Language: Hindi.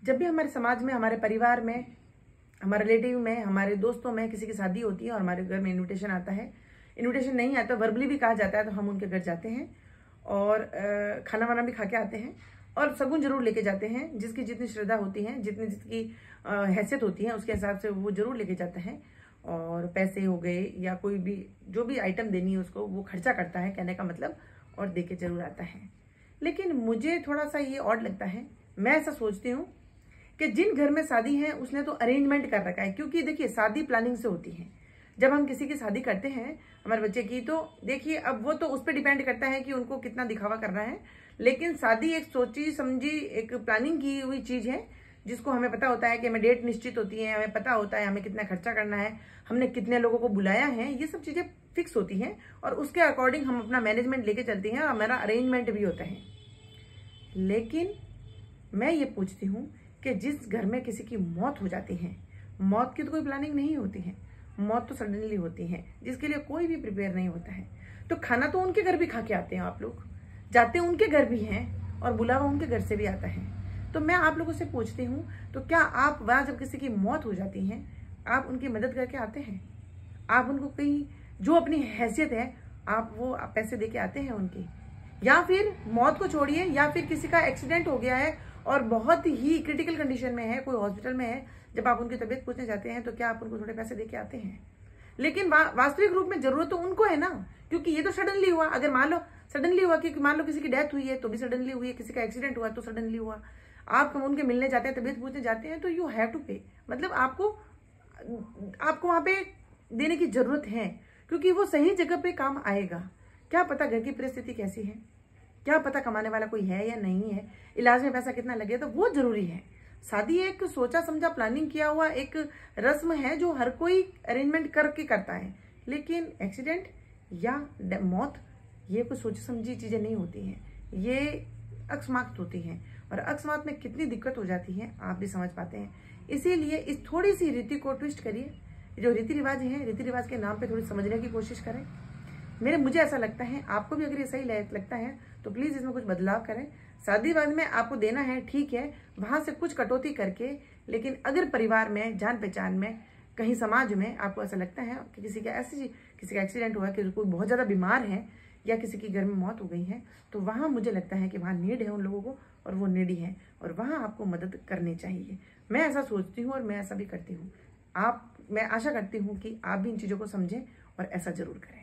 जब भी हमारे समाज में, हमारे परिवार में, हमारे रिलेटिव में, हमारे दोस्तों में किसी की शादी होती है और हमारे घर में इनविटेशन आता है, इनविटेशन नहीं आता, वर्बली भी कहा जाता है, तो हम उनके घर जाते हैं और खाना वाना भी खा के आते हैं और शगुन जरूर लेके जाते हैं। जिसकी जितनी श्रद्धा होती है, जितनी जिसकी हैसियत होती है, उसके हिसाब से वो जरूर लेके जाता है। और पैसे हो गए या कोई भी जो भी आइटम देनी है उसको वो खर्चा करता है, कहने का मतलब, और दे के जरूर आता है। लेकिन मुझे थोड़ा सा ये ऑड लगता है। मैं ऐसा सोचती हूँ कि जिन घर में शादी है उसने तो अरेंजमेंट कर रखा है, क्योंकि देखिए शादी प्लानिंग से होती है। जब हम किसी की शादी करते हैं हमारे बच्चे की, तो देखिए अब वो तो उस पर डिपेंड करता है कि उनको कितना दिखावा करना है, लेकिन शादी एक सोची समझी एक प्लानिंग की हुई चीज है, जिसको हमें पता होता है कि हमें डेट निश्चित होती है, हमें पता होता है हमें कितना खर्चा करना है, हमने कितने लोगों को बुलाया है, ये सब चीजें फिक्स होती हैं और उसके अकॉर्डिंग हम अपना मैनेजमेंट लेके चलते हैं और हमारा अरेंजमेंट भी होता है। लेकिन मैं ये पूछती हूँ कि जिस घर में किसी की मौत हो जाती है, मौत की तो कोई प्लानिंग नहीं होती है, मौत तो सडनली होती है, जिसके लिए कोई भी प्रिपेयर नहीं होता है, तो खाना तो उनके घर भी खा के आते हैं, आप लोग जाते हैं उनके घर भी हैं और बुलावा उनके घर से भी आता है। तो मैं आप लोगों से पूछती हूँ, तो क्या आप वहां जब किसी की मौत हो जाती है आप उनकी मदद करके आते हैं? आप उनको कहीं जो अपनी हैसियत है आप वो पैसे दे के आते हैं उनकी? या फिर मौत को छोड़िए, या फिर किसी का एक्सीडेंट हो गया है और बहुत ही क्रिटिकल कंडीशन में है, कोई हॉस्पिटल में है, जब आप उनकी तबीयत पूछने जाते हैं तो क्या आप उनको थोड़े पैसे दे के आते हैं? लेकिन वास्तविक रूप में जरूरत तो उनको है ना, क्योंकि ये तो सडनली हुआ। अगर मान लो सडनली हुआ कि मान लो किसी की डेथ हुई है तो भी सडनली हुई है, किसी का एक्सीडेंट हुआ तो सडनली हुआ, आप उनके मिलने जाते हैं, तबीयत पूछने जाते हैं, तो यू हैव टू पे, मतलब आपको वहां पे देने की जरूरत है, क्योंकि वो सही जगह पे काम आएगा। क्या पता घर की परिस्थिति कैसी है, क्या पता कमाने वाला कोई है या नहीं है, इलाज में पैसा कितना लगे, तो वो जरूरी है। शादी एक सोचा समझा प्लानिंग किया हुआ एक रस्म है जो हर कोई अरेंजमेंट करके करता है, लेकिन एक्सीडेंट या मौत ये कोई सोची समझी चीजें नहीं होती हैं, ये अकस्मात होती हैं और अकस्मात में कितनी दिक्कत हो जाती है आप भी समझ पाते हैं। इसीलिए इस थोड़ी सी रीति को ट्विस्ट करिए, जो रीति रिवाज है, रीति रिवाज के नाम पे थोड़ी समझने की कोशिश करें। मुझे ऐसा लगता है, आपको भी अगर ये सही लगता है तो प्लीज इसमें कुछ बदलाव करें। शादी वादी में आपको देना है ठीक है, वहां से कुछ कटौती करके, लेकिन अगर परिवार में, जान पहचान में, कहीं समाज में आपको ऐसा लगता है कि किसी का एक्सीडेंट हुआ, कि कोई बहुत ज्यादा बीमार है या किसी की घर में मौत हो गई है, तो वहां मुझे लगता है कि वहां नीड है उन लोगों को और वो नीडी है और वहां आपको मदद करनी चाहिए। मैं ऐसा सोचती हूँ और मैं ऐसा भी करती हूँ। मैं आशा करती हूँ कि आप भी इन चीजों को समझें और ऐसा जरूर करें।